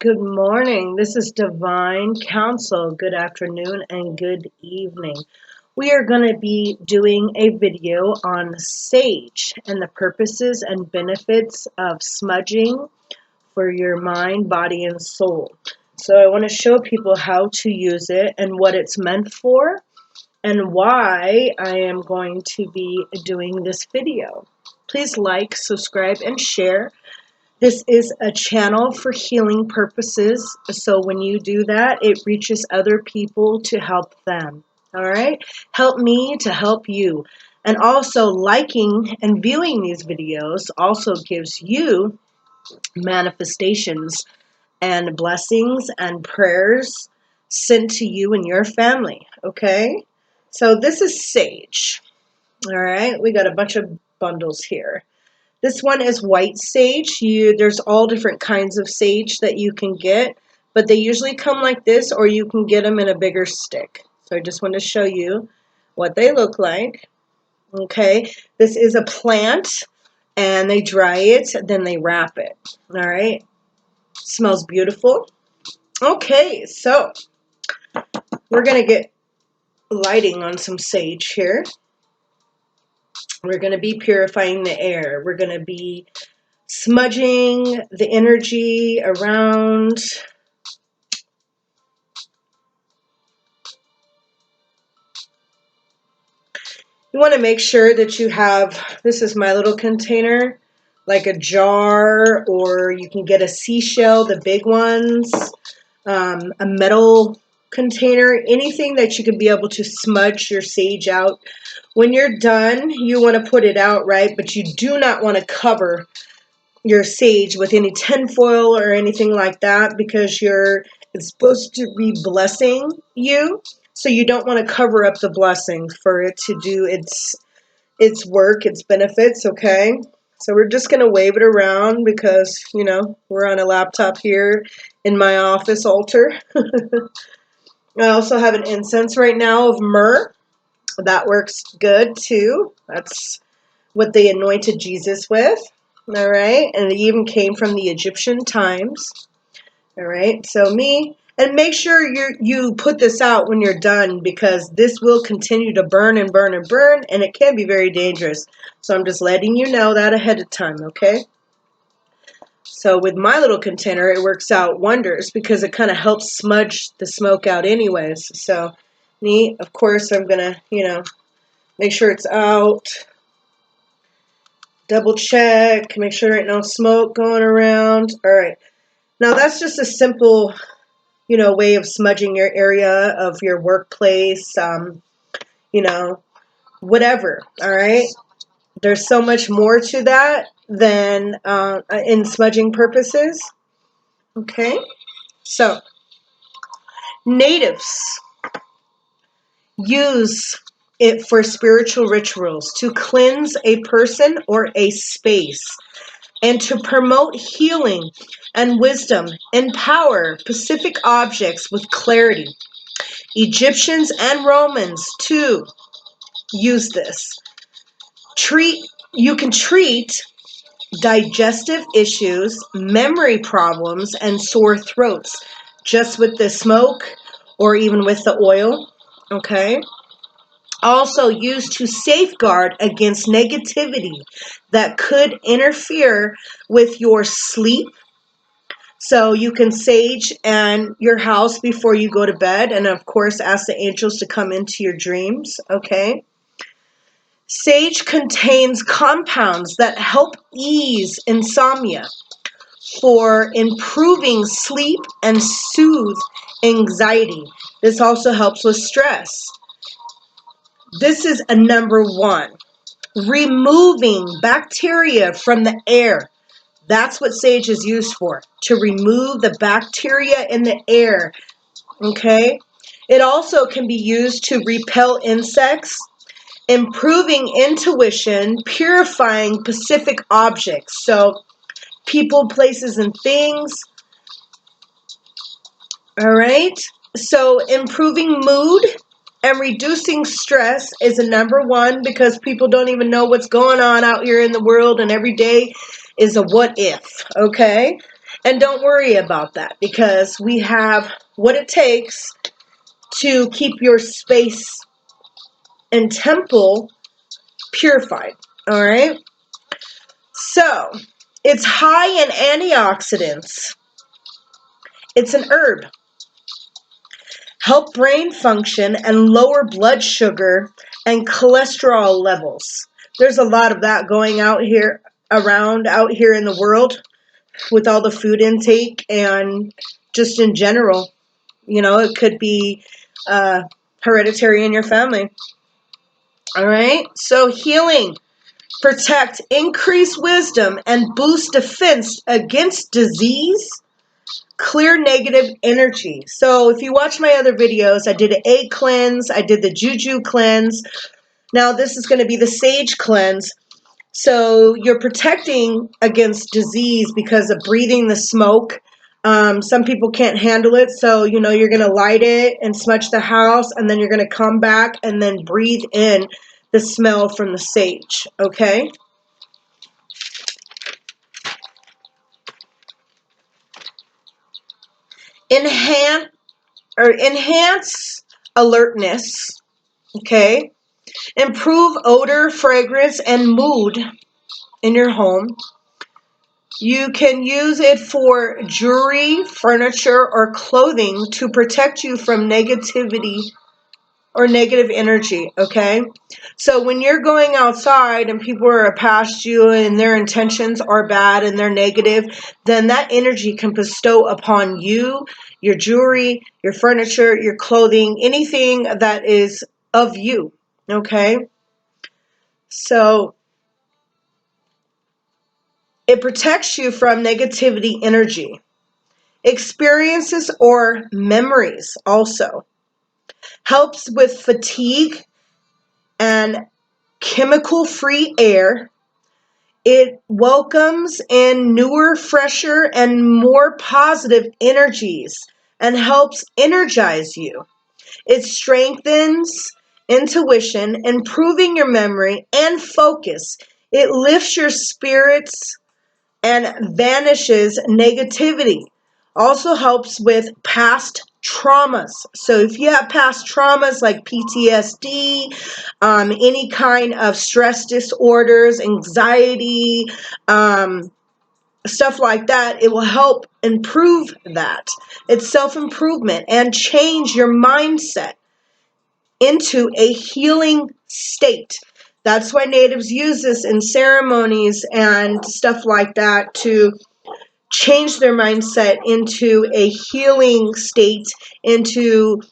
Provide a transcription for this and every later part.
Good morning. This is Divine Counsel. Good afternoon and good evening. We are going to be doing a video on sage and the purposes and benefits of smudging for your mind, body, and soul. So I want to show people how to use it and what it's meant for and why I am going to be doing this video. Please like, subscribe, and share. This is a channel for healing purposes, so when you do that, it reaches other people to help them. All right? Help me to help you. And also, liking and viewing these videos also gives you manifestations and blessings and prayers sent to you and your family. Okay? So, this is sage. All right? We got a bunch of bundles here. This one is white sage. There's all different kinds of sage that you can get, but they usually come like this, or you can get them in a bigger stick. So I just want to show you what they look like. Okay, this is a plant, and they dry it, then they wrap it. All right, smells beautiful. Okay, so we're going to get lighting on some sage here. We're going to be purifying the air. We're going to be smudging the energy around. You want to make sure that you have, this is my little container, like a jar, or you can get a seashell, the big ones, a metal container, anything that you can be able to smudge your sage out. When you're done, you want to put it out, right? But you do not want to cover your sage with any tinfoil or anything like that, because it's supposed to be blessing you, so you don't want to cover up the blessing for it to do its work, its benefits. Okay, so we're just going to wave it around because we're on a laptop here in my office altar. I also have an incense right now of myrrh. That works good too. That's what they anointed Jesus with. All right, and it even came from the Egyptian times. All right, so and make sure you put this out when you're done, because this will continue to burn and burn and burn, and it can be very dangerous. So I'm just letting you know that ahead of time, okay? So with my little container, it works out wonders because it kind of helps smudge the smoke out anyways. So neat. Of course, I'm going to, make sure it's out. Double check, make sure there ain't no smoke going around. All right. Now that's just a simple, way of smudging your area of your workplace, whatever. All right. There's so much more to that than in smudging purposes. Okay. So natives use it for spiritual rituals to cleanse a person or a space, and to promote healing and wisdom, empower specific objects with clarity. Egyptians and Romans too use this. You can treat digestive issues, memory problems, and sore throats just with the smoke or even with the oil. Okay. Also used to safeguard against negativity that could interfere with your sleep. So you can sage and your house before you go to bed, and of course ask the angels to come into your dreams. Okay. Sage contains compounds that help ease insomnia, for improving sleep and soothe anxiety. This also helps with stress. This is a number one. Removing bacteria from the air. That's what sage is used for, to remove the bacteria in the air. Okay? It also can be used to repel insects, improving intuition, purifying specific objects. So, people, places, and things. All right? So, improving mood and reducing stress is a number one, because people don't even know what's going on out here in the world, and every day is a what if, okay? And don't worry about that, because we have what it takes to keep your space and temple purified. All right? So, it's high in antioxidants. It's an herb. Help brain function and lower blood sugar and cholesterol levels. There's a lot of that going out here in the world with all the food intake and just in general. You know, it could be hereditary in your family. All right? So healing, protect, increase wisdom, and boost defense against disease, clear negative energy. So if you watch my other videos, I did an egg cleanse, I did the juju cleanse. Now this is going to be the sage cleanse. So you're protecting against disease because of breathing the smoke. Some people can't handle it, so you know you're going to light it and smudge the house, and then you're going to come back and then breathe in the smell from the sage, okay? Enhance alertness, okay? Improve odor, fragrance, and mood in your home. You can use it for jewelry, furniture, or clothing to protect you from negativity or negative energy, okay? So when you're going outside and people are past you and their intentions are bad and they're negative, then that energy can bestow upon you, your jewelry, your furniture, your clothing, anything that is of you, okay? So it protects you from negativity energy. Experiences or memories also. Helps with fatigue and chemical-free air. It welcomes in newer, fresher, and more positive energies and helps energize you. It strengthens intuition, improving your memory and focus. It lifts your spirits and vanishes negativity. Also helps with past traumas. So if you have past traumas like PTSD, any kind of stress disorders, anxiety, stuff like that, it will help improve that. It's self-improvement and change your mindset into a healing state. That's why natives use this in ceremonies and stuff like that to change their mindset into a healing state, into,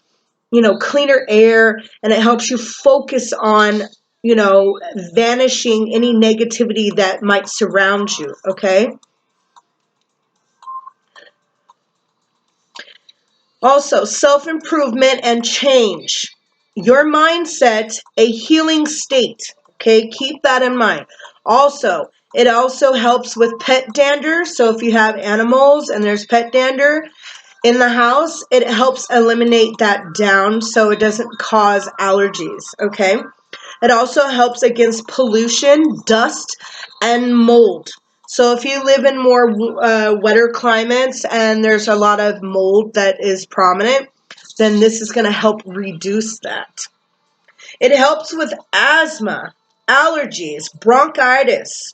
you know, cleaner air, and it helps you focus on, you know, vanishing any negativity that might surround you, okay? Also, self-improvement and change. Your mindset, a healing state. Okay, keep that in mind. Also, it also helps with pet dander. So if you have animals and there's pet dander in the house, it helps eliminate that down so it doesn't cause allergies. Okay. It also helps against pollution, dust, and mold. So if you live in more wetter climates and there's a lot of mold that is prominent, then this is going to help reduce that. It helps with asthma, allergies, bronchitis.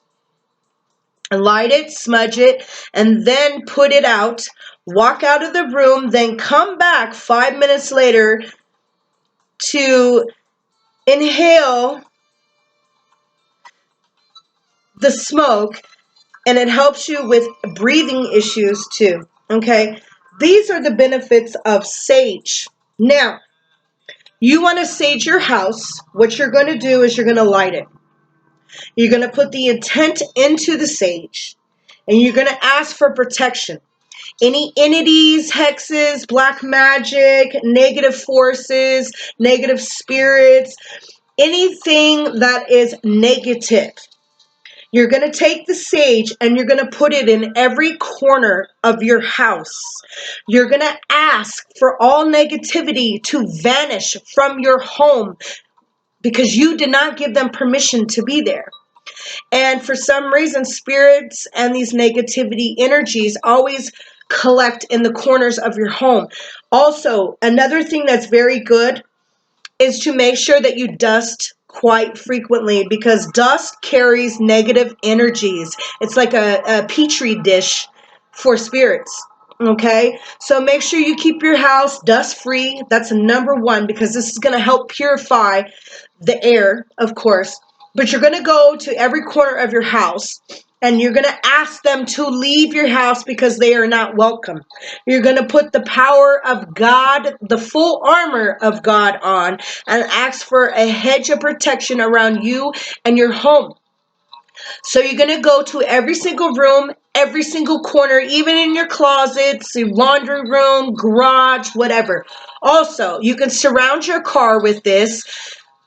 Light it, smudge it, and then put it out. Walk out of the room, then come back 5 minutes later to inhale the smoke, and it helps you with breathing issues too. Okay, these are the benefits of sage. Now, you want to sage your house. What you're going to do is you're going to light it. You're going to put the intent into the sage, and you're going to ask for protection. Any entities, hexes, black magic, negative forces, negative spirits, anything that is negative. You're going to take the sage and you're going to put it in every corner of your house. You're going to ask for all negativity to vanish from your home because you did not give them permission to be there. And for some reason, spirits and these negativity energies always collect in the corners of your home. Also, another thing that's very good is to make sure that you dust quite frequently, because dust carries negative energies. It's like a petri dish for spirits. Okay, so make sure you keep your house dust free. That's number one, because this is going to help purify the air, of course. But you're going to go to every corner of your house and you're going to ask them to leave your house because they are not welcome. You're going to put the power of God, the full armor of God on, and ask for a hedge of protection around you and your home. So you're going to go to every single room, every single corner, even in your closets, your laundry room, garage, whatever. Also, you can surround your car with this.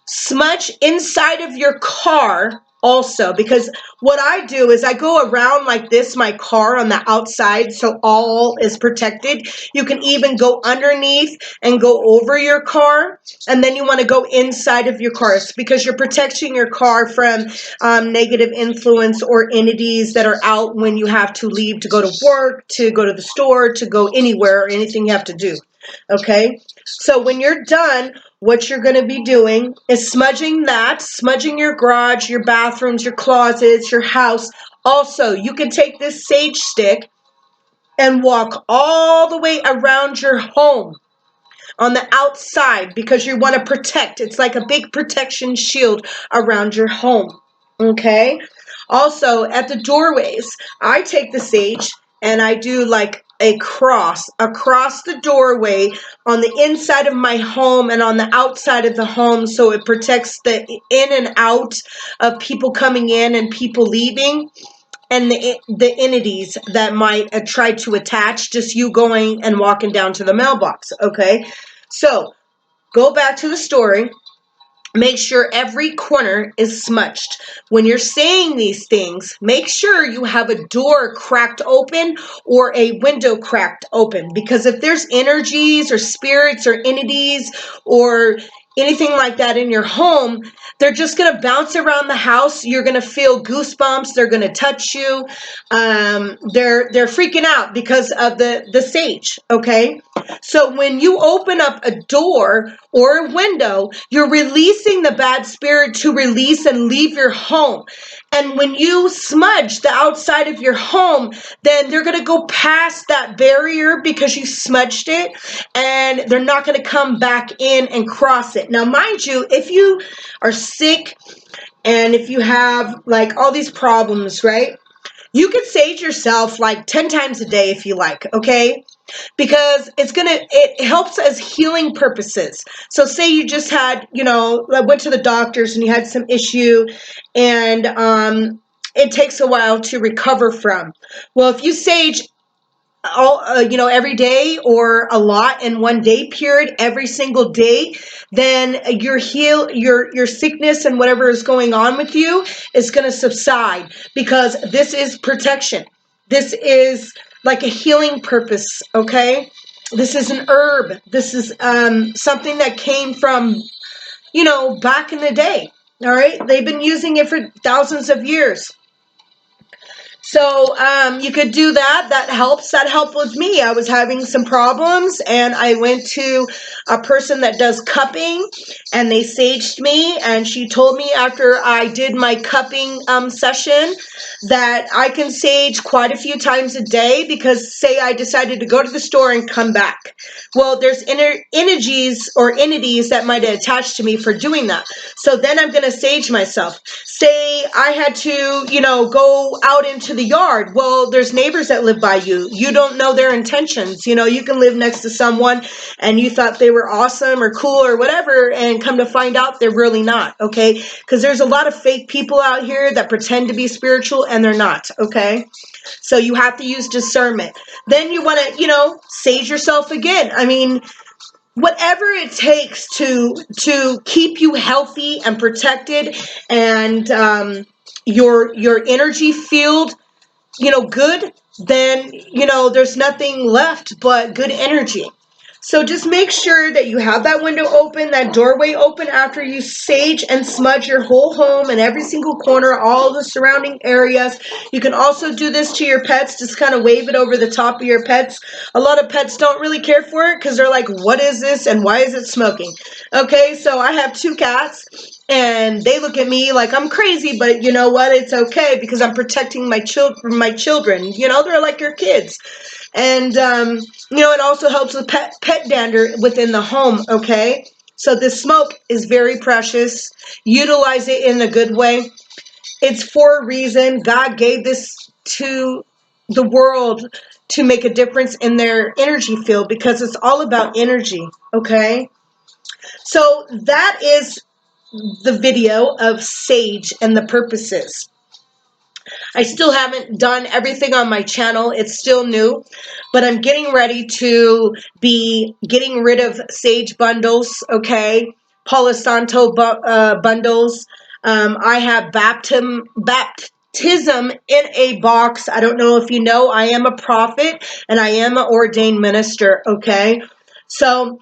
Smudge inside of your car also, because what I do is I go around like this, my car on the outside, so all is protected. You can even go underneath and go over your car, and then you want to go inside of your cars because you're protecting your car from negative influence or entities that are out when you have to leave to go to work, to go to the store, to go anywhere or anything you have to do. Okay, so when you're done, what you're going to be doing is smudging your garage, your bathrooms, your closets, your house. Also, you can take this sage stick and walk all the way around your home on the outside, because you want to protect. It's like a big protection shield around your home. Okay? Also, at the doorways, I take the sage and I do like a cross across the doorway on the inside of my home and on the outside of the home, so it protects the in and out of people coming in and people leaving, and the entities that might try to attach just you going and walking down to the mailbox. Okay, so go back to the story. Make sure every corner is smudged. When you're saying these things, make sure you have a door cracked open or a window cracked open, because if there's energies or spirits or entities or anything like that in your home, they're just going to bounce around the house. You're going to feel goosebumps. They're going to touch you. They're freaking out because of the sage. Okay, so when you open up a door or a window, you're releasing the bad spirit to release and leave your home. And when you smudge the outside of your home, then they're going to go past that barrier because you smudged it, and they're not going to come back in and cross it. Now, mind you, if you are sick and if you have like all these problems, right? You can sage yourself like 10 times a day if you like, okay? Because it helps as healing purposes. So say you just had, went to the doctors and you had some issue, and it takes a while to recover from. Well, if you sage all every day or a lot in one day period, every single day, then your sickness and whatever is going on with you is going to subside, because this is protection. This is like a healing purpose. Okay, this is an herb. This is something that came from back in the day. All right, they've been using it for thousands of years. So you could do that. That helps. That helped with me. I was having some problems, and I went to a person that does cupping, and they saged me. And she told me after I did my cupping session that I can sage quite a few times a day, because say I decided to go to the store and come back. Well, there's energies or entities that might attach to me for doing that. So then I'm going to sage myself. Say I had to, go out into the yard. Well, there's neighbors that live by you. You don't know their intentions. You can live next to someone and you thought they were awesome or cool or whatever, and come to find out they're really not. Okay, because there's a lot of fake people out here that pretend to be spiritual and they're not. Okay, so you have to use discernment. Then you want to, sage yourself again. I mean, whatever it takes to keep you healthy and protected, and your energy field, good, then there's nothing left but good energy. So just make sure that you have that window open, that doorway open after you sage and smudge your whole home and every single corner, all the surrounding areas. You can also do this to your pets, just kind of wave it over the top of your pets. A lot of pets don't really care for it because they're like, what is this and why is it smoking? Okay, so I have 2 cats and they look at me like I'm crazy, but you know what? It's okay because I'm protecting my children. You know, they're like your kids. And it also helps with pet dander within the home. Okay, so this smoke is very precious. Utilize it in a good way. It's for a reason. God gave this to the world to make a difference in their energy field because it's all about energy. Okay, so that is the video of sage and the purposes. I still haven't done everything on my channel. It's still new, but I'm getting ready to be getting rid of sage bundles, okay? Palo Santo bundles. I have baptism in a box. I don't know if you know, I am a prophet and I am an ordained minister, okay? So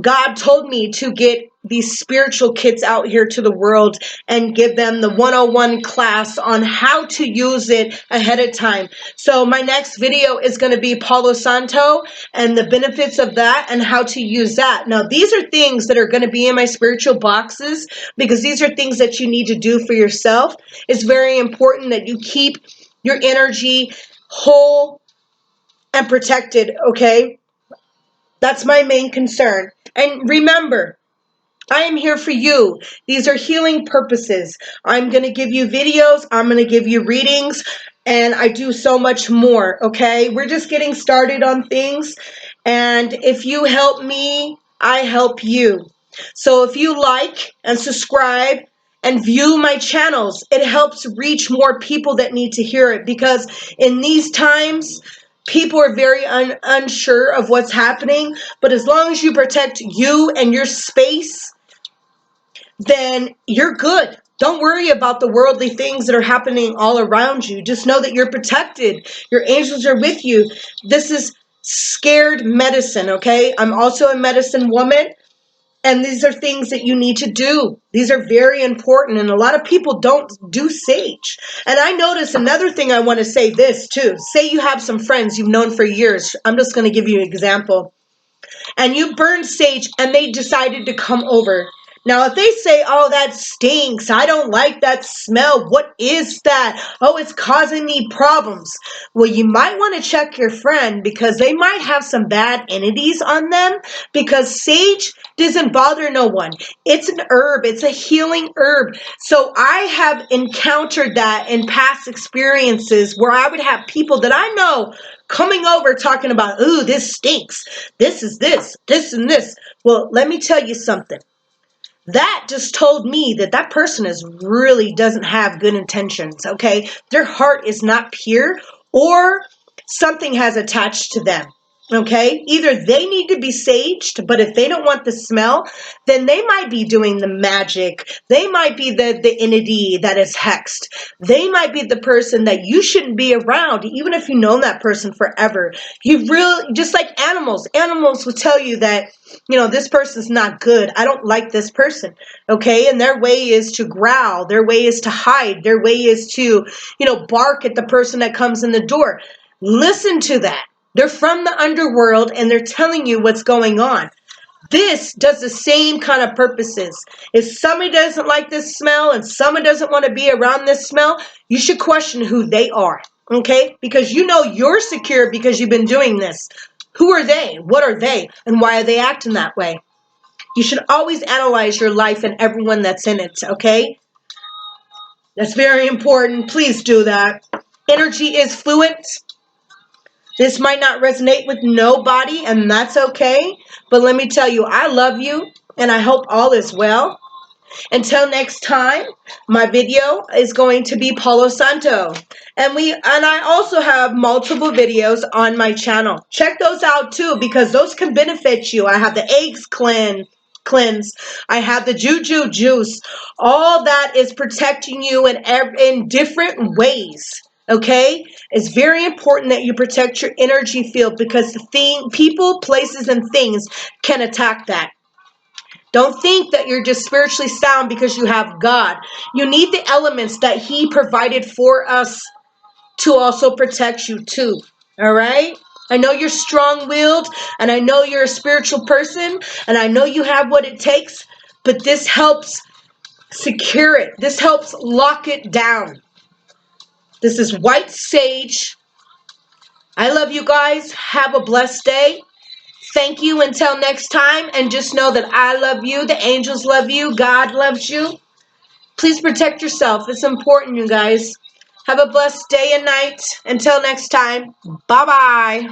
God told me to get these spiritual kids out here to the world and give them the 101 class on how to use it ahead of time. So my next video is going to be Palo Santo and the benefits of that and how to use that. Now, these are things that are going to be in my spiritual boxes because these are things that you need to do for yourself. It's very important that you keep your energy whole and protected, okay? That's my main concern. And remember, I am here for you. These are healing purposes. I'm going to give you videos. I'm going to give you readings. And I do so much more, okay? We're just getting started on things. And if you help me, I help you. So if you like and subscribe and view my channels, it helps reach more people that need to hear it. Because in these times, people are very unsure of what's happening. But as long as you protect you and your space, then you're good. Don't worry about the worldly things that are happening all around you. Just know that you're protected. Your angels are with you. This is scared medicine, okay? I'm also a medicine woman, and these are things that you need to do. These are very important, and a lot of people don't do sage. And I notice another thing I want to say this too. Say you have some friends you've known for years. I'm just going to give you an example. And you burned sage and they decided to come over. Now, if they say, oh, that stinks, I don't like that smell, what is that? Oh, it's causing me problems. Well, you might want to check your friend because they might have some bad entities on them because sage doesn't bother no one. It's an herb, it's a healing herb. So I have encountered that in past experiences where I would have people that I know coming over talking about, ooh, this stinks. This is this and this. Well, let me tell you something. That just told me that that person is really doesn't have good intentions, okay? Their heart is not pure or something has attached to them. Okay, either they need to be saged, but if they don't want the smell, then they might be doing the magic. They might be the entity that is hexed. They might be the person that you shouldn't be around, even if you've known that person forever. You really, just like animals. Animals will tell you that, this person's not good. I don't like this person. Okay, and their way is to growl. Their way is to hide. Their way is to, bark at the person that comes in the door. Listen to that. They're from the underworld and they're telling you what's going on. This does the same kind of purposes. If somebody doesn't like this smell and someone doesn't want to be around this smell, you should question who they are, okay? Because you're secure because you've been doing this. Who are they? What are they? And why are they acting that way? You should always analyze your life and everyone that's in it, okay? That's very important. Please do that. Energy is fluid. This might not resonate with nobody, and that's okay. But let me tell you, I love you, and I hope all is well. Until next time, my video is going to be Palo Santo. And I also have multiple videos on my channel. Check those out too, because those can benefit you. I have the eggs cleanse. I have the juju juice. All that is protecting you in different ways. Okay? It's very important that you protect your energy field because people, places, and things can attack that. Don't think that you're just spiritually sound because you have God. You need the elements that He provided for us to also protect you too. All right? I know you're strong-willed, and I know you're a spiritual person, and I know you have what it takes, but this helps secure it. This helps lock it down. This is white sage. I love you guys. Have a blessed day. Thank you until next time. And just know that I love you. The angels love you. God loves you. Please protect yourself. It's important, you guys. Have a blessed day and night. Until next time. Bye-bye.